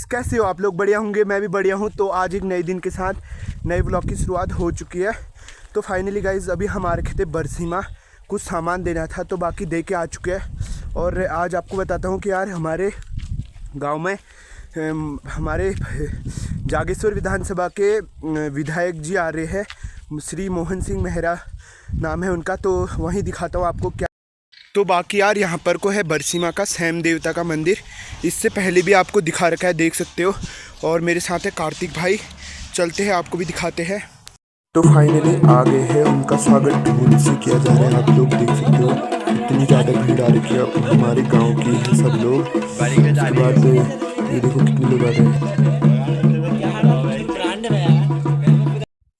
कैसे हो आप लोग? बढ़िया होंगे, मैं भी बढ़िया हूँ। तो आज एक नए दिन के साथ नए ब्लॉग की शुरुआत हो चुकी है। तो फाइनली गाइज अभी हम आ रखे थे बरसीमा, कुछ सामान देना था तो बाकी दे के आ चुके हैं। और आज आपको बताता हूँ कि यार हमारे गांव में हमारे जागेश्वर विधानसभा के विधायक जी आ रहे हैं, श्री मोहन सिंह मेहरा नाम है उनका। तो वहीं दिखाता हूँ आपको क्या। तो बाकी यार यहाँ पर को है बरसीमा का सैम देवता का मंदिर, इससे पहले भी आपको दिखा रखा है, देख सकते हो। और मेरे साथ है कार्तिक भाई, चलते हैं आपको भी दिखाते हैं। तो फाइनली आ गए हैं, उनका स्वागत धूम से किया जा रहा है। आप लोग देख सकते हो इतनी ज़्यादा भीड़ आ रखी है हमारे गांव की है सब लोग। उसके बाद ये देखो कितने लोग आ रहे हैं।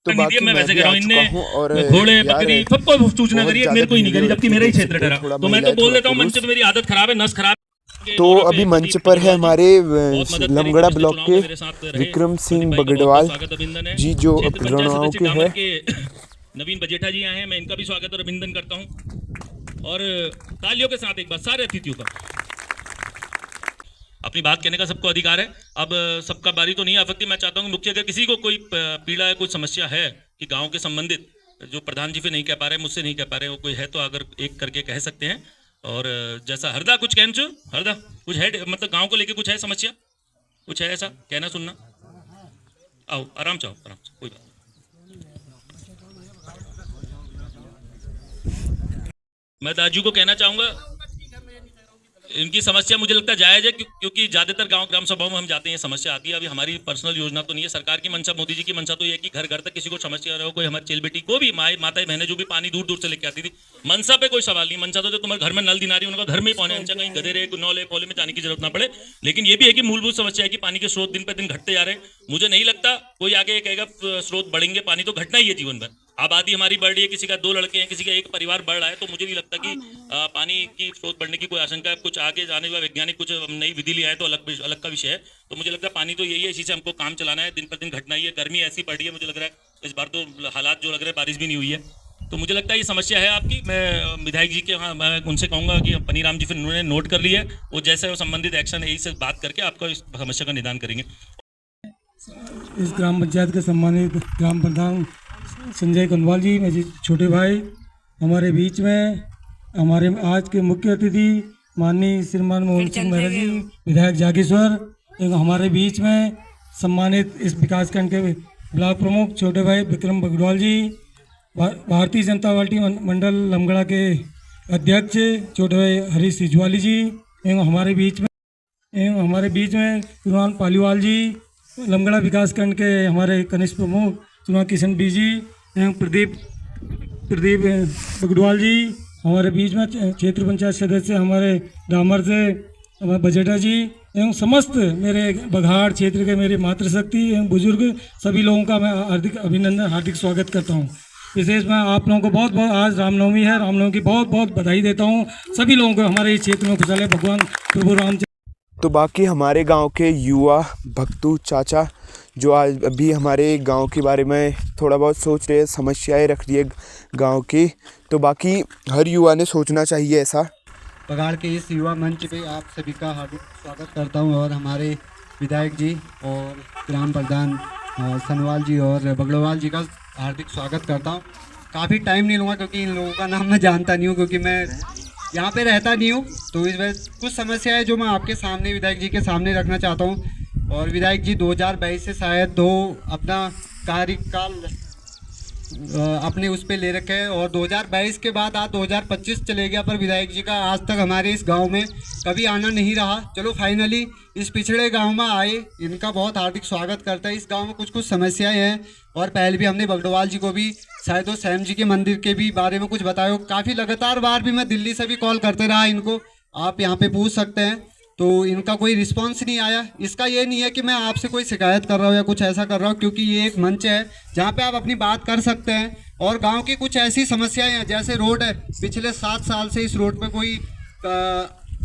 तो बाकी मैं वैसे कह रहा हूँ, इनने और घोड़े बकरी सबको सूचना करिए, मेरे को ही नहीं करी, जबकि मेरा ही क्षेत्र ठहरा। तो मैं तो बोल देता हूँ, मंच पे मेरी आदत खराब है, नस खराब। तो अभी मंच पर है हमारे लमगड़ा ब्लॉक के विक्रम सिंह बगड़वाल जी, जो रणगांव के हैं। नवीन बजेठा जी आए हैं, मैं इनका भी स्वागत और अभिनंदन करता हूँ। और तालियों के साथ एक बार सारे अतिथियों का। अपनी बात कहने का सबको अधिकार है। अब सबका बारी तो नहीं आ सकती। मैं चाहता हूँ मुख्य अगर किसी को कोई पीड़ा है, कोई समस्या है कि गांव के संबंधित, जो प्रधान जी से नहीं कह पा रहे, मुझसे नहीं कह पा रहे, वो कोई है तो अगर एक करके कह सकते हैं। और जैसा हरदा कुछ कहना चो, हरदा कुछ है, मतलब गांव को लेके कुछ है समस्या, कुछ है ऐसा कहना सुनना। आओ आराम से, आओ आराम से, कोई बात। मैं दाजू को कहना चाहूँगा, इनकी समस्या मुझे लगता है जायज़ है, क्योंकि ज़्यादातर गांव ग्राम सभाओं में हम जाते हैं, समस्या आती है। अभी हमारी पर्सनल योजना तो नहीं है, सरकार की मंशा, मोदी जी की मंशा तो ये है कि घर घर तक किसी को समस्या रहो, कोई हमारी चेल बेटी को भी माताएं बहनें जो भी पानी दूर दूर से लेके आती थी, मंशा पे कोई सवाल नहीं। मंशा तो तुम्हारे घर में नल दिना रही, उनका घर में ही पहुंचे, कहीं गधेरे नौले पोले में जाने की जरूरत ना पड़े। लेकिन ये भी है कि मूलभूत समस्या है कि पानी के स्रोत दिन पर दिन घटते जा रहे हैं। मुझे नहीं लगता कोई आगे कहेगा स्रोत बढ़ेंगे, पानी तो घटना ही है जीवन भर। आबादी हमारी बढ़ रही है, किसी का 2 लड़के हैं, किसी का एक परिवार बढ़ रहा है, तो मुझे नहीं लगता कि पानी की स्रोत बढ़ने की कोई आशंका है। कुछ आगे जाने वाला वैज्ञानिक कुछ नई विधि ले आए तो अलग का विषय है। तो मुझे लगता है पानी तो यही है, इसी से हमको काम चलाना है, दिन पर दिन घटना ही है। गर्मी ऐसी पड़ रही है, मुझे लग रहा है इस बार तो हालात जो लग रहे हैं, बारिश भी नहीं हुई है। तो मुझे लगता है ये समस्या है आपकी। मैं विधायक जी के हाँ, मैं उनसे कहूँगा कि पनीराम जी फिर उन्होंने नोट कर लिया है, वो जैसे वो संबंधित एक्शन है, यही से बात करके आपको इस समस्या का निदान करेंगे। इस ग्राम पंचायत के सम्मानित ग्राम प्रधान संजय कनवाल जी, मेरे छोटे भाई, हमारे बीच में हमारे आज के मुख्य अतिथि माननीय श्रीमान मोहन सिंह मेहरा जी, विधायक जागेश्वर, एवं हमारे बीच में सम्मानित इस विकासखंड के ब्लॉक प्रमुख छोटे भाई विक्रम बगड़वाल जी, भारतीय जनता पार्टी मंडल लमगड़ा के अध्यक्ष छोटे भाई हरीश सिजवाली जी, एवं हमारे बीच में श्रीमान पालीवाल जी, लमगड़ा विकासखंड के हमारे कनिष्ठ प्रमुख श्रीमान किशन बी जी, एवं प्रदीप बगड़वाल जी, हमारे बीच में क्षेत्र पंचायत सदस्य हमारे डामर से हमारे बजेठा जी, एवं समस्त मेरे बघाड़ क्षेत्र के मेरे मातृशक्ति एवं बुजुर्ग सभी लोगों का मैं हार्दिक अभिनंदन, हार्दिक स्वागत करता हूं। विशेष मैं आप लोगों को बहुत बहुत, आज रामनवमी है, रामनवमी की बहुत बहुत बधाई देता हूं सभी लोगों को। हमारे इस क्षेत्र में खुशहाल भगवान प्रभु रामचंद्र। तो बाकी हमारे गांव के युवा भक्तू चाचा जो आज अभी हमारे गांव के बारे में थोड़ा बहुत सोच रहे हैं, समस्याएं रख रही है गांव की, तो बाकी हर युवा ने सोचना चाहिए ऐसा। बघाड़ के इस युवा मंच पे आप सभी का हार्दिक स्वागत करता हूं, और हमारे विधायक जी और ग्राम प्रधान सनवाल जी और बगड़वाल जी का हार्दिक स्वागत करता हूं। काफ़ी टाइम नहीं लूँगा क्योंकि इन लोगों का नाम मैं जानता नहीं हूँ, क्योंकि मैं यहाँ पे रहता नहीं हूँ। तो इस वजह कुछ समस्या है जो मैं आपके सामने विधायक जी के सामने रखना चाहता हूँ। और विधायक जी 2022 से शायद अपना कार्यकाल अपने उस पे ले रखे हैं, और 2022 के बाद आज 2025 चले गया, पर विधायक जी का आज तक हमारे इस गांव में कभी आना नहीं रहा। चलो फाइनली इस पिछड़े गांव में आए, इनका बहुत हार्दिक स्वागत करता है। इस गांव में कुछ समस्याएं हैं, और पहले भी हमने बगड़वाल जी को भी शायद वो सैम जी के मंदिर के भी बारे में कुछ बताया। काफ़ी लगातार बार भी मैं दिल्ली से भी कॉल करते रहा इनको, आप यहाँ पे पूछ सकते हैं, तो इनका कोई रिस्पांस नहीं आया। इसका ये नहीं है कि मैं आपसे कोई शिकायत कर रहा हूँ या कुछ ऐसा कर रहा हूँ, क्योंकि ये एक मंच है जहाँ पे आप अपनी बात कर सकते हैं। और गांव की कुछ ऐसी समस्याएं हैं, जैसे रोड है, पिछले 7 साल से इस रोड पे कोई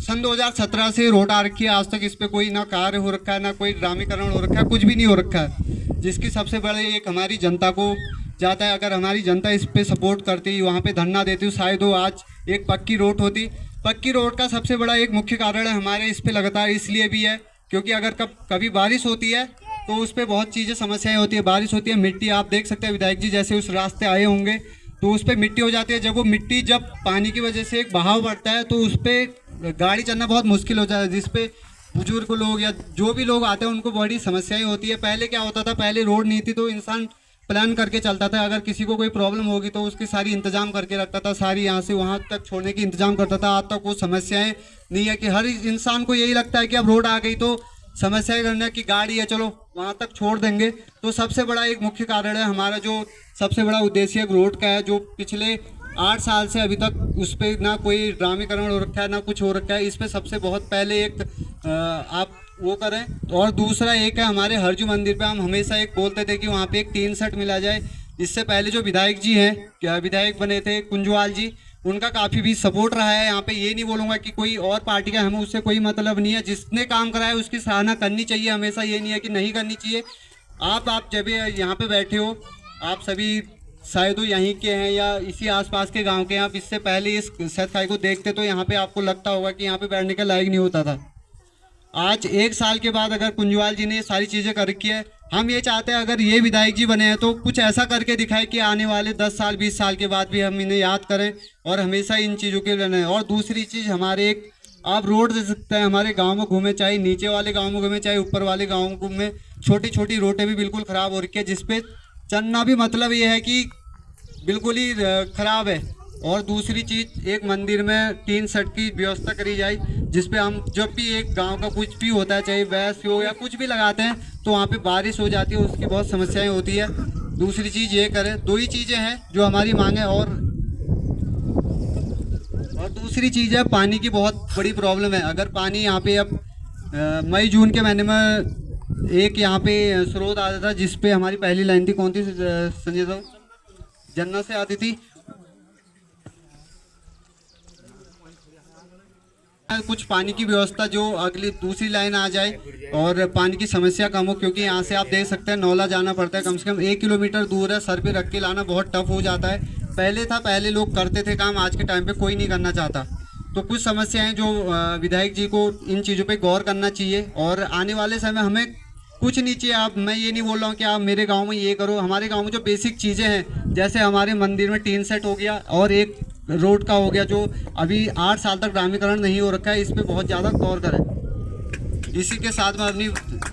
सन 2017 से रोड आ रखी है, आज तक इस पर कोई ना कार्य हो रखा है, ना कोई ड्रामीकरण हो रखा है, कुछ भी नहीं हो रखा है, जिसकी सबसे बड़ी एक हमारी जनता को जाता है। अगर हमारी जनता इस पर सपोर्ट करती, वहाँ पे धरना देती, शायद वो आज एक पक्की रोड होती। पक्की रोड का सबसे बड़ा एक मुख्य कारण है हमारे इस पे लगातार इसलिए भी है क्योंकि अगर कभी बारिश होती है तो उस पर बहुत चीज़ें समस्याएं होती है। बारिश होती है, मिट्टी आप देख सकते हैं विधायक जी, जैसे उस रास्ते आए होंगे तो उस पर मिट्टी हो जाती है। जब वो मिट्टी जब पानी की वजह से एक बहाव बढ़ता है तो उस पर गाड़ी चलना बहुत मुश्किल हो जाता है, जिसपे बुजुर्ग लोग या जो भी लोग आते हैं उनको बड़ी समस्याएं होती है। पहले क्या होता था, पहले रोड नहीं थी तो इंसान प्लान करके चलता था, अगर किसी को कोई प्रॉब्लम होगी तो उसकी सारी इंतजाम करके रखता था, सारी यहाँ से वहाँ तक छोड़ने की इंतजाम करता था। आज तक वो समस्याएं नहीं है कि हर इंसान को यही लगता है कि अब रोड आ गई तो समस्याएं करना की गाड़ी है चलो वहाँ तक छोड़ देंगे। तो सबसे बड़ा एक मुख्य कारण है हमारा, जो सबसे बड़ा उद्देश्य रोड का है, जो पिछले 8 साल से अभी तक उस पर ना कोई ड्रामीकरण हो रखा है ना कुछ हो रखा है। इस पर सबसे बहुत पहले एक आप वो करें। और दूसरा एक है, हमारे हरजू मंदिर पे हम हमेशा एक बोलते थे कि वहाँ पे एक टीन सेट मिला जाए। इससे पहले जो विधायक जी हैं, क्या विधायक बने थे कुंजवाल जी, उनका काफ़ी भी सपोर्ट रहा है। यहाँ पे ये नहीं बोलूँगा कि कोई और पार्टी का, हमें उससे कोई मतलब नहीं है। जिसने काम करा है उसकी सराहना करनी चाहिए हमेशा, ये नहीं है कि नहीं करनी चाहिए। आप जब यहाँ पे बैठे हो, आप सभी शायद वो यहीं के हैं या इसी आसपास के गांव के हैं। आप इससे पहले इस सतखाई को देखते तो यहाँ पे आपको लगता होगा कि यहाँ पे बैठने के लायक नहीं होता था। आज 1 साल के बाद अगर कुंजवाल जी ने ये सारी चीज़ें कर रखी है, हम ये चाहते हैं अगर ये विधायक जी बने हैं तो कुछ ऐसा करके दिखाए कि आने वाले 10 साल 20 साल के बाद भी हम इन्हें याद करें और हमेशा इन चीज़ों के लिए रहें। और दूसरी चीज़, हमारे एक आप रोड दे सकते हैं, हमारे गांव में घूमे, चाहे नीचे वाले गांव में घूमे चाहे ऊपर वाले गांव में घूमे, छोटी छोटी रोडें भी बिल्कुल ख़राब हो रखी है, जिसपे चलना भी मतलब ये है कि बिल्कुल ही ख़राब है। और दूसरी चीज़, एक मंदिर में 3 सेट की व्यवस्था करी जाए, जिसपे हम जब भी एक गांव का कुछ भी होता है, चाहे वैस हो या कुछ भी लगाते हैं, तो वहाँ पे बारिश हो जाती है, उसकी बहुत समस्याएं होती है। दूसरी चीज़ ये करें। 2 ही चीज़ें हैं जो हमारी मांग है। और दूसरी चीज़ है, पानी की बहुत बड़ी प्रॉब्लम है। अगर पानी यहाँ पे अब मई जून के महीने में एक यहाँ पे स्रोत आता था, जिसपे हमारी पहली लाइन थी, कौन थी संजय साहब, जन्नत से आती थी। कुछ पानी की व्यवस्था जो अगली दूसरी लाइन आ जाए और पानी की समस्या कम हो, क्योंकि यहाँ से आप देख सकते हैं नौला जाना पड़ता है, कम से कम 1 किलोमीटर दूर है, सर पे रख के लाना बहुत टफ हो जाता है। पहले लोग करते थे काम, आज के टाइम पे कोई नहीं करना चाहता। तो कुछ समस्याएं जो विधायक जी को इन चीज़ों पे गौर करना चाहिए। और आने वाले समय हमें कुछ नहीं चाहिए। आप, मैं ये नहीं बोल रहा हूँ कि आप मेरे गाँव में ये करो, हमारे गाँव में जो बेसिक चीज़ें हैं, जैसे हमारे मंदिर में टीन सेट हो गया और एक रोड का हो गया, जो अभी 8 साल तक ग्रामीकरण नहीं हो रखा है, इस पे बहुत ज़्यादा गौर करें। इसी के साथ मैं अपनी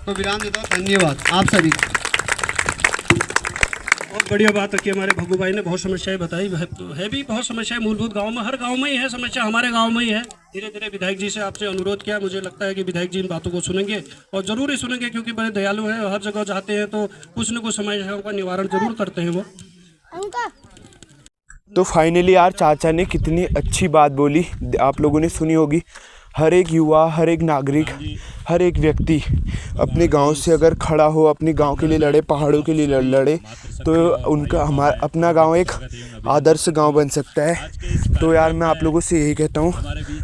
को विराम देता हूँ। धन्यवाद आप सभी। बहुत बढ़िया बात रखी हमारे भग्गू भाई ने, बहुत समस्याएं बताई है भी बहुत समस्याएं मूलभूत गांव में, हर गांव में ही है समस्या, हमारे गांव में ही है। धीरे धीरे विधायक जी से आपसे अनुरोध किया, मुझे लगता है कि विधायक जी इन बातों को सुनेंगे और जरूर ही सुनेंगे, क्योंकि बड़े दयालु हैं, हर जगह जाते हैं तो कुछ न कुछ समस्याओं का निवारण जरूर करते हैं वो। तो फाइनली यार चाचा ने कितनी अच्छी बात बोली, आप लोगों ने सुनी होगी। हर एक युवा, हर एक नागरिक, हर एक व्यक्ति अपने गांव से अगर खड़ा हो, अपने गांव के लिए लड़े, पहाड़ों के लिए लड़े, तो उनका हमारा अपना गांव एक आदर्श गांव बन सकता है। तो यार मैं आप लोगों से यही कहता हूं,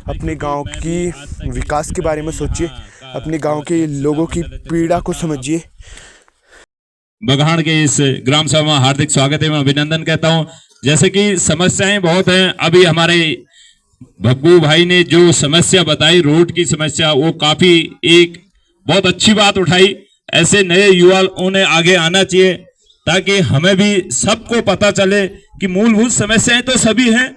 अपने गांव की विकास के बारे में सोचिए, अपने गांव के लोगों की पीड़ा को समझिए। बघाड़ के इस ग्राम सभा में हार्दिक स्वागत है, मैं अभिनंदन कहता हूं। जैसे कि समस्याएं बहुत हैं, अभी हमारे भग्गू भाई ने जो समस्या बताई, रोड की समस्या, वो काफी एक बहुत अच्छी बात उठाई। ऐसे नए युवाओं ने आगे आना चाहिए ताकि हमें भी सबको पता चले कि मूलभूत समस्याएं तो सभी हैं।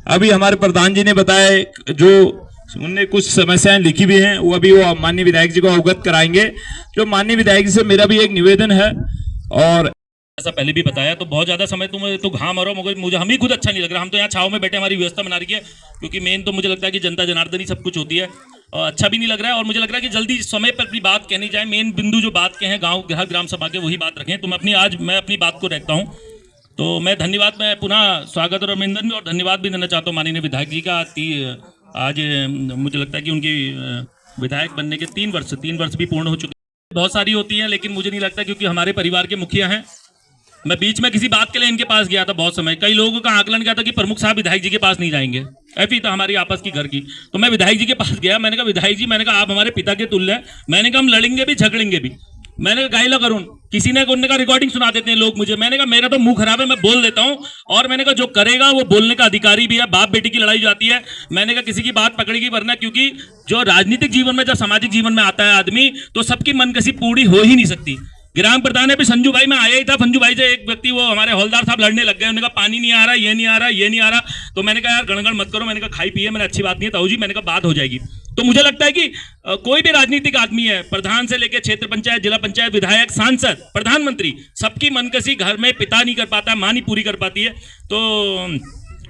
अभी हमारे प्रधान जी ने बताया, जो उनने कुछ समस्याएं लिखी भी हैं, वो अभी वो माननीय विधायक जी को अवगत कराएंगे। जो माननीय विधायक जी से मेरा भी एक निवेदन है, और ऐसा पहले भी बताया, तो बहुत ज्यादा समय तुम तो घाम और मुझे हम ही खुद अच्छा नहीं लग रहा। हम तो यहाँ छाव में बैठे, हमारी व्यवस्था बना रही है, क्योंकि मेन तो मुझे लगता है कि जनता जनार्दन ही सब कुछ होती है, और अच्छा भी नहीं लग रहा है। और मुझे लग रहा है कि जल्दी समय पर अपनी बात कहनी जाए, मेन बिंदु जो बात के हैं गाँव ग्राम सभा के, वही बात रखें। तो मैं अपनी बात को रखता हूँ। तो मैं पुनः स्वागत और अभिनंदन और धन्यवाद भी देना चाहता हूँ माननीय विधायक जी का। आज मुझे लगता है कि उनकी विधायक बनने के 3 वर्ष भी पूर्ण हो चुके हैं। बहुत सारी होती हैं, लेकिन मुझे नहीं लगता, क्योंकि हमारे परिवार के मुखिया हैं। मैं बीच में किसी बात के लिए इनके पास गया था, बहुत समय, कई लोगों का आकलन किया था कि प्रमुख साहब विधायक जी के पास नहीं जाएंगे, ऐसी था हमारी आपस की घर की। तो मैं विधायक जी के पास गया, मैंने कहा विधायक जी, मैंने कहा आप हमारे पिता के तुल्य हैं, मैंने कहा हम लड़ेंगे भी झगड़ेंगे भी, मैंने कहा गाइला करूं, किसी ने उनने का रिकॉर्डिंग सुना देते हैं लोग मुझे। मैंने कहा मेरा तो मुंह खराब है, मैं बोल देता हूं। और मैंने कहा जो करेगा वो बोलने का अधिकारी भी है। बाप बेटी की लड़ाई जाती है, मैंने कहा किसी की बात पकड़ेगी वरना, क्योंकि जो राजनीतिक जीवन में जब सामाजिक जीवन में आता है आदमी तो सबकी मनकसी पूरी हो ही नहीं सकती। ग्राम प्रधान है भी संजू भाई, मैं आया ही था, संजू भाई से एक व्यक्ति वो हमारे हौलदार साहब लड़ने लग गए। उन्होंने कहा पानी नहीं आ रहा, ये नहीं आ रहा, ये नहीं आ रहा। तो मैंने कहा यार गणगण मत करो, मैंने कहा खाई पिए, मैंने अच्छी बात नहीं है ताऊ जी, मैंने कहा बात हो जाएगी। तो मुझे लगता है कि कोई भी राजनीतिक आदमी है, प्रधान से लेकर क्षेत्र पंचायत, जिला पंचायत, विधायक, सांसद, प्रधानमंत्री, सबकी मनकसी घर में पिता नहीं कर पाता, मां नहीं पूरी कर पाती है। तो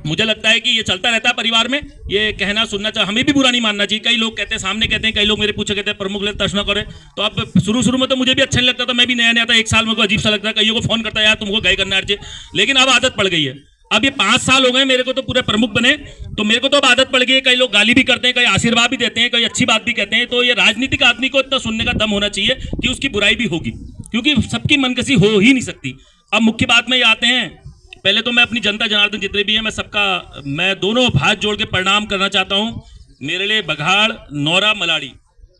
मुझे लगता है कि ये चलता रहता है परिवार में, ये कहना सुनना चाहिए, हमें भी बुरा नहीं मानना चाहिए। कई लोग कहते हैं, सामने कहते हैं, कई लोग मेरे पूछे कहते हैं प्रमुख लेते प्रश्न करे। तो अब शुरू में तो मुझे भी अच्छा नहीं लगता था, मैं भी नया नया था, एक साल मेरे को अजीब सा लगता है, कईयों को फोन करता है यार तुमको गए करना चाहिए, लेकिन अब आदत पड़ गई है। अब ये 5 साल हो गए मेरे को तो पूरे प्रमुख बने, तो मेरे को तो अब आदत पड़ गई है। कई लोग गाली भी करते हैं, कई आशीर्वाद भी देते हैं, कई अच्छी बात भी कहते हैं। तो ये राजनीतिक आदमी को इतना सुनने का दम होना चाहिए कि उसकी बुराई भी होगी, क्योंकि सबकी मनकसी हो ही नहीं सकती। अब मुख्य बात में ये आते हैं, पहले तो मैं अपनी जनता जनार्दन जितने भी है, मैं दोनों हाथ जोड़ के प्रणाम करना चाहता हूँ। मेरे लिए बघाड़, नौरा, मलाड़ी,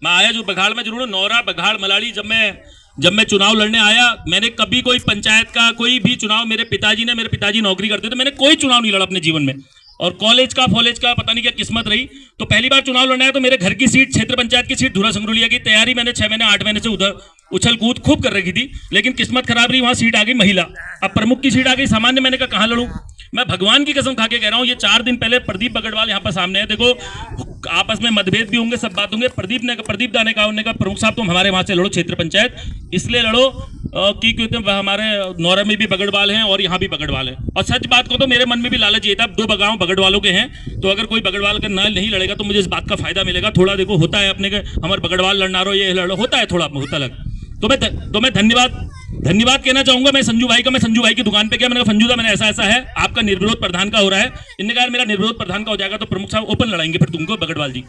मैं आया जो बघाड़ में जरूर, नौरा, बघाड़, मलाड़ी। जब मैं चुनाव लड़ने आया, मैंने कभी कोई पंचायत का कोई भी चुनाव, मेरे पिताजी नौकरी करते थे, मैंने कोई चुनाव नहीं लड़ा अपने जीवन में। और कॉलेज का पता नहीं क्या किस्मत रही, तो पहली बार चुनाव लड़ना है तो मेरे घर की सीट, क्षेत्र पंचायत की सीट धुरा संगरूलिया की तैयारी मैंने 6 महीने 8 महीने से उधर उछल कूद खूब कर रखी थी, लेकिन किस्मत खराब रही, वहां सीट आ गई महिला। अब प्रमुख की सीट आ गई सामान्य, मैंने कहा कहां लड़ूं। मैं भगवान की कसम खा के कह रहा हूं, ये 4 दिन पहले प्रदीप बगड़वाल यहाँ पर सामने है, देखो आपस में मतभेद भी होंगे, सब बात होंगे। प्रदीप दा ने कहा प्रमुख साहब तुम हमारे वहां से लड़ो, क्षेत्र पंचायत इसलिए लड़ो कि क्योंकि हमारे नौरा में भी बगड़वाल हैं और यहाँ भी बगड़वाल है। और सच बात को तो मेरे मन में भी लालच ये था, 2 गांव बगड़वालों के हैं, तो अगर कोई बगड़वाल का नहीं लड़ेगा तो मुझे इस बात का फायदा मिलेगा। थोड़ा देखो होता है अपने के, हमारे बगड़वाल लड़ना रो, ये लड़ो, होता है थोड़ा होता लग। तो मैं धन्यवाद कहना चाहूंगा मैं संजू भाई का। मैं संजू भाई की दुकान पे गया, मैंने कहा संजू दा मैंने ऐसा है, आपका निर्विरोध प्रधान का हो रहा है। इनने कहा मेरा निर्विरोध प्रधान का हो जाएगा तो प्रमुख साहब ओपन लड़ाएंगे फिर तुमको बगड़वाल जी।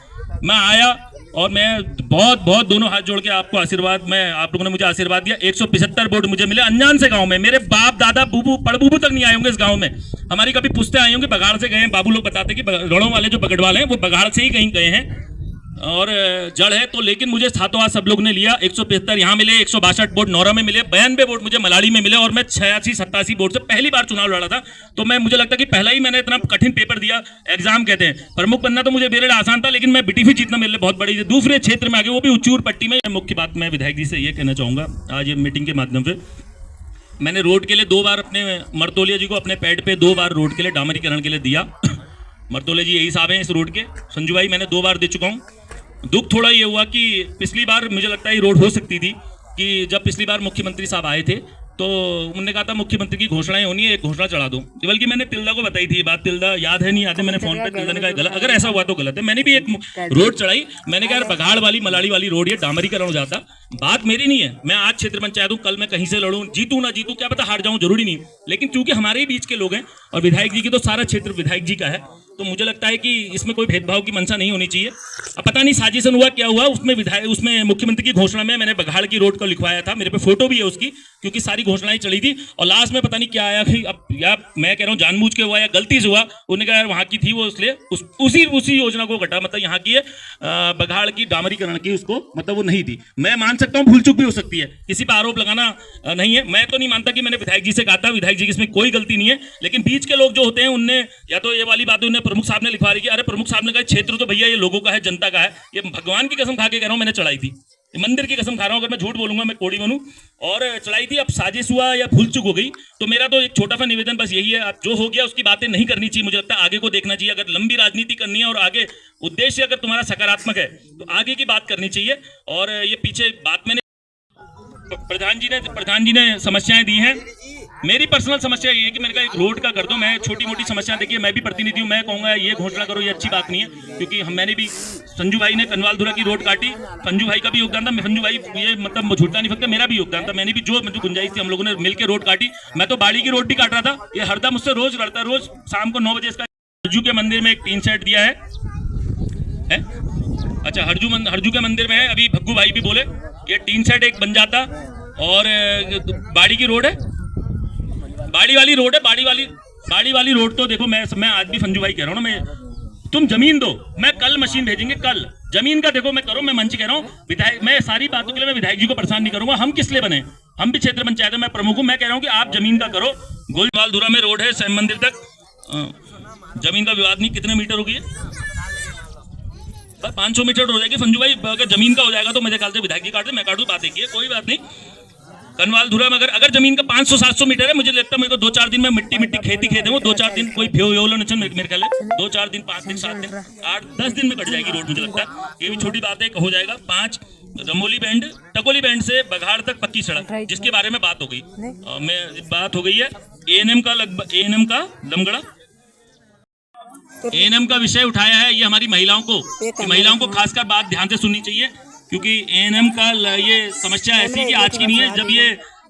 मैं आया और मैं बहुत दोनों हाथ जोड़ के आपको आशीर्वाद, मैं आप लोगों ने मुझे आशीर्वाद दिया। 175 वोट मुझे मिले अनजान से गांव में, मेरे बाप दादा बूबू पड़बूबू तक नहीं आए होंगे इस गांव में। हमारी कभी पुश्ते आई होंगे, बघाड़ से गए हैं, बाबू लोग बताते कि गढ़ों वाले जो बगड़वाल हैं वो बघाड़ से ही कहीं गए हैं और जड़ है। तो लेकिन मुझे सातों हाथ सब लोग ने लिया, 175 यहाँ मिले, 162 वोट नौरा में मिले, 92 वोट मुझे मलाड़ी में मिले और मैं 86-87 वोट से पहली बार चुनाव लड़ा था। तो मैं मुझे लगता है कि पहला ही मैंने इतना कठिन पेपर दिया, एग्जाम कहते हैं। प्रमुख बनना तो मुझे मेरे लिए आसान था, लेकिन मैं बीटीफी जीतना मेरे लिए बहुत बड़ी, दूसरे क्षेत्र में आगे, वो भी उच्चूर पट्टी में। मुख्य बात मैं विधायक जी से ये कहना चाहूंगा आज ये मीटिंग के माध्यम से, मैंने रोड के लिए 2 बार अपने मरतोलिया जी को अपने पैड पे 2 बार रोड के लिए डामरीकरण के लिए दिया। मरतोलिया जी यही साहब हैं इस रोड के, संजू भाई मैंने 2 बार दे चुका हूँ। दुख थोड़ा ये हुआ कि पिछली बार मुझे लगता है ये रोड हो सकती थी, कि जब पिछली बार मुख्यमंत्री साहब आए थे तो उन्होंने कहा था मुख्यमंत्री की घोषणाएं होनी है, एक घोषणा चढ़ा दो। बल्कि मैंने तिल्दा को बताई थी ये बात, तिल्दा याद है नहीं याद है, मैंने फोन पे तिल्दा ने कहा गलत, अगर ऐसा हुआ तो गलत है। मैंने भी एक रोड चढ़ाई, मैंने कहा बघाड़ वाली मलाड़ी वाली रोड ये डामरीकरण हो जाता। बात मेरी नहीं है, मैं आज क्षेत्र पंचायत हूँ, कल मैं कहीं से लड़ूं, जीतूं ना जीतूं क्या पता, हार जाऊं, जरूरी नहीं। लेकिन चूंकि हमारे ही बीच के लोग हैं और विधायक जी की तो सारा क्षेत्र विधायक जी का है, तो मुझे लगता है कि इसमें कोई भेदभाव की मंशा नहीं होनी चाहिए। अब पता नहीं साजिशन हुआ क्या हुआ, उसमें मुख्यमंत्री की घोषणा में मैंने बघाड़ की रोड को लिखवाया था, मेरे पे फोटो भी है उसकी, क्योंकि सारी घोषणाएं चली थी। और लास्ट में पता नहीं क्या आया कि अब या मैं कह रहा हूँ जानबूझ के हुआ या गलती से हुआ, उन्होंने कहा यार वहाँ की थी वो, इसलिए उसी योजना को घटा, मतलब यहाँ की है बघाड़ की डामरीकरण की, उसको मतलब वो नहीं थी। मैं मान सकता हूँ भूल चूक भी हो सकती है, किसी पर आरोप लगाना नहीं है। मैं तो नहीं मानता कि मैंने विधायक जी से कहा था, विधायक जी की इसमें कोई गलती नहीं है, लेकिन बीच के लोग जो होते हैं उनने या तो ये वाली बात उन्हें प्रमुख साहब ने लिखवा रही कि अरे प्रमुख साहब ने कहा क्षेत्र तो भैया ये लोगों का है, जनता का है। ये भगवान की कसम खा के कह रहा हूं मैंने चढ़ाई थी, मंदिर की कसम खा रहा हूं, अगर मैं झूठ बोलूंगा मैं कोड़ी बनूं, और चढ़ाई थी। अब साजिश हुआ या भूल चूक हो गई, तो मेरा तो एक छोटा सा निवेदन बस यही है, अब जो हो गया उसकी बातें नहीं करनी चाहिए। मुझे लगता है आगे को देखना चाहिए, अगर लंबी राजनीति करनी है और आगे उद्देश्य अगर तुम्हारा सकारात्मक है तो आगे की बात करनी चाहिए। और ये पीछे बात मैंने प्रधान जी ने समस्याएं दी हैं। मेरी पर्सनल समस्या ये है कि मैंने कहा एक रोड का कर दो। मैं छोटी मोटी समस्या देखिए, मैं भी प्रतिनिधि हूँ, मैं कहूँगा ये घोषणा करो, ये अच्छी बात नहीं है, क्योंकि मैंने भी संजू भाई ने कनवालधुरा की रोड काटी, संजू भाई का भी योगदान था। संजू भाई ये मतलब झूठा नहीं सकता, मेरा भी योगदान था, मैंने भी जो मुझे गुंजाइश थी हम लोगों ने मिलकर रोड काटी। मैं तो बाड़ी की रोड भी काट रहा था, ये हरदा मुझसे रोज लड़ता, रोज शाम को 9 बजे इसका हरजू के मंदिर में एक टीन सेट दिया है? अच्छा, हरजू के मंदिर में है, अभी भग्गू भाई भी बोले ये टीन सेट एक बन जाता। और बाड़ी की रोड है, बाड़ी वाली रोड है, बाड़ी वाली रोड तो देखो मैं आज भी संजू भाई कह रहा हूँ ना, मैं तुम जमीन दो, मैं कल मशीन भेजेंगे, कल जमीन का देखो मैं करो, मैं मंच कह रहा हूँ विधायक, मैं सारी बातों के लिए मैं विधायक जी को परेशान नहीं करूंगा। हम किस लिए बने, हम भी क्षेत्र पंचायत में, मैं प्रमुख हूँ। मैं कह रहा हूँ कि आप जमीन का करो। गोलमालधुरा में रोड है शैव मंदिर तक, जमीन का विवाद नहीं, कितने मीटर होगी? 500 मीटर हो जाएगी संजू भाई। अगर जमीन का हो जाएगा तो मेरे ख्याल से विधायक जी काट दे, मैं काटू, बात एक ही है, कोई बात नहीं। कनवालधुरा में अगर जमीन का 500-700 मीटर है, मुझे लगता है मेरे को 2-4 दिन में मिट्टी खेती खेत है, 2-4 दिन कोई मेरे ख्याल है 2-4 दिन, 5 दिन, 7 दिन, 8-10 दिन में कट जाएगी रोड, मुझे लगता है। ये भी छोटी बात है, हो जाएगा। 5 रमोली बैंड, टकोली बैंड से बघाड़ तक पक्की सड़क, जिसके बारे में बात हो गई, बात हो गई है। एएनएम का लमगड़ा एएनएम का विषय उठाया है। ये हमारी महिलाओं को खासकर बात ध्यान से सुननी चाहिए, क्योंकि एएनएम का ये समस्या ऐसी है कि आज की नहीं है। जब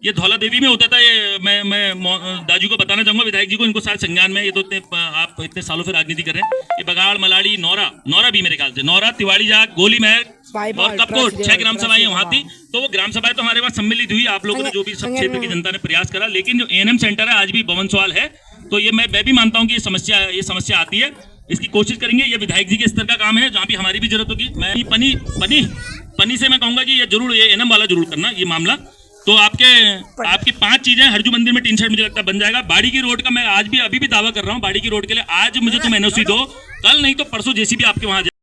ये धौला देवी में होता था, ये मैं दाजू को बताना चाहूंगा, विधायक जी को, इनको शायद संज्ञान में, ये तो आप इतने सालों से राजनीति कर रहे हैं। ये बगाड़, मलाड़ी, नौरा भी मेरे ख्याल से, नौरा, तिवाड़ी जाग, गोली महर और कपकोट 6 ग्राम सभाएं वहां थी। तो वो ग्राम सभाएं तो हमारे पास सम्मिलित हुई, आप लोगों ने जो भी सब क्षेत्र की जनता ने प्रयास करा। लेकिन जो एएनएम सेंटर है आज भी भवन सवाल है। तो ये मैं भी मानता हूँ कि ये समस्या आती है, इसकी कोशिश करेंगे। ये विधायक जी के स्तर का काम है, जहाँ भी हमारी भी जरूरत होगी। मैं पनी से मैं कहूंगा कि ये जरूर, ये एएनएम वाला जरूर करना ये मामला। तो आपकी 5 चीजें, हरजू मंदिर में टीन शेड मुझे लगता है बन जाएगा। बाड़ी की रोड का मैं आज भी अभी भी दावा कर रहा हूँ, बाड़ी की रोड के लिए आज मुझे तुम एनओसी दो, कल नहीं तो परसों जेसीबी आपके वहां जाए।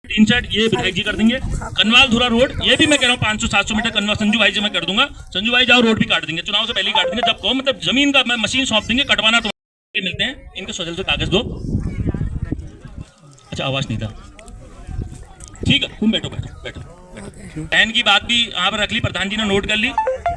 टीन शेड ये विधायक जी कर देंगे। कनवालधुरा रोड, ये भी मैं कह रहा हूँ 500-700 मीटर कनवा संजू भाई से मैं कर दूंगा। संजू भाई जाओ, रोड भी काट देंगे, चुनाव से पहले ही काट देंगे। जब कहो मतलब जमीन का मैं मशीन सौंप देंगे, कटवाना तो मिलते हैं। इनके सोशल से कागज दो। अच्छा, आवाज नहीं था, ठीक है, तुम बैठो। बहन की बात भी आप रख ली, प्रधान जी ने नोट कर ली।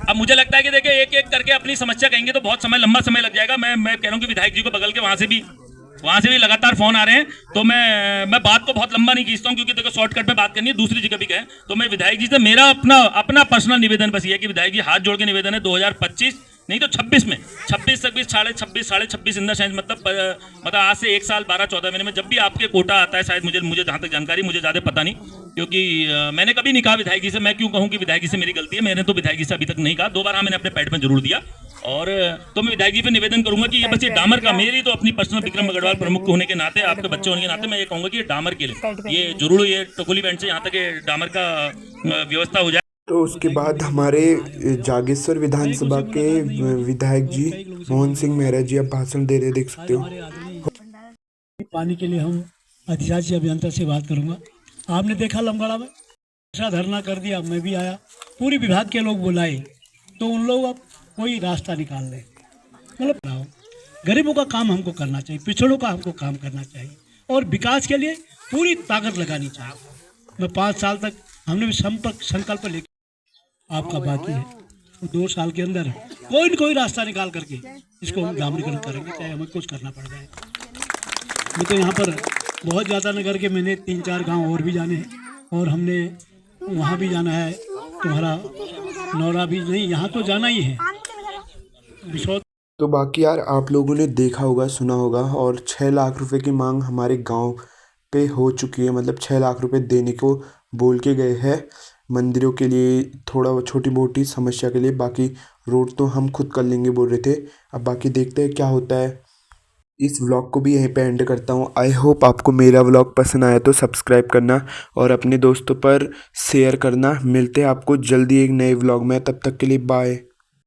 अब मुझे लगता है कि देखिए एक एक करके अपनी समस्या कहेंगे तो बहुत लंबा समय लग जाएगा। मैं कह रहा हूँ कि विधायक जी को बगल के वहां से भी लगातार फोन आ रहे हैं। तो मैं बात को बहुत लंबा नहीं खींचता हूँ, क्योंकि देखो शॉर्टकट में बात करनी है, दूसरी जगह भी कहें। तो मैं विधायक जी से मेरा अपना पर्सनल निवेदन बस ये है कि विधायक जी हाथ जोड़ के निवेदन है, 2025 नहीं तो 26 में 26, साढ़े 26 इन द सेंस, मतलब आज से 1 साल 12-14 महीने में जब भी आपके कोटा आता है, शायद मुझे जहाँ तक जानकारी, मुझे ज़्यादा पता नहीं, क्योंकि मैंने कभी नहीं कहा विधायक जी से। मैं क्यों कहूँ कि विधायक जी से मेरी गलती है, मैंने तो विधायक जी से अभी तक नहीं कहा। 2 बार मैंने अपने पैड में जरूर दिया। और तो मैं विधायक जी पे निवेदन करूंगा कि ये बस ये डामर का, मेरी तो अपनी पर्सनल विक्रम अग्रवाल प्रमुख होने के नाते, आपके बच्चे होने के नाते मैं ये कहूंगा कि ये डामर के लिए ये जरूर, ये टकोली बैंड से यहाँ तक डामर का व्यवस्था हो जाए। तो उसके बाद हमारे जागेश्वर विधानसभा के विधायक जी मोहन सिंह मेहरा जी अब भाषण दे रहे, देख सकते हो। पानी के लिए हम अधिशासी अभियंता से बात करूंगा। आपने देखा लमगड़ा में ऐसा धरना कर दिया, मैं भी आया, पूरी विभाग के लोग बुलाए, तो उन लोग अब कोई रास्ता निकाल ले, मतलब गरीबों का काम हमको करना चाहिए, पिछड़ों का हमको काम करना चाहिए, और विकास के लिए पूरी ताकत लगानी चाहिए। मैं 5 साल तक हमने भी संकल्प लेके, आपका बाकी है 2 साल के अंदर कोई न कोई रास्ता निकाल करके इसको हम डामरीकरण करेंगे, चाहे हमें कुछ करना पड़ जाए। मैं तो यहाँ पर बहुत ज़्यादा नगर के मैंने 3-4 गांव और भी जाने हैं, और हमने वहाँ भी जाना है, तुम्हारा नौरा भी नहीं, यहाँ तो जाना ही है। तो बाकी यार आप लोगों ने देखा होगा, सुना होगा, और 6 लाख रुपए की मांग हमारे गांव पे हो चुकी है। मतलब 6 लाख रुपए देने को बोल के गए हैं मंदिरों के लिए, थोड़ा छोटी मोटी समस्या के लिए। बाकी रोड तो हम खुद कर लेंगे बोल रहे थे। अब बाकी देखते हैं क्या होता है। इस व्लॉग को भी यहीं पे एंड करता हूँ। आई होप आपको मेरा व्लॉग पसंद आया तो सब्सक्राइब करना और अपने दोस्तों पर शेयर करना। मिलते हैं आपको जल्दी एक नए व्लॉग में, तब तक के लिए बाय।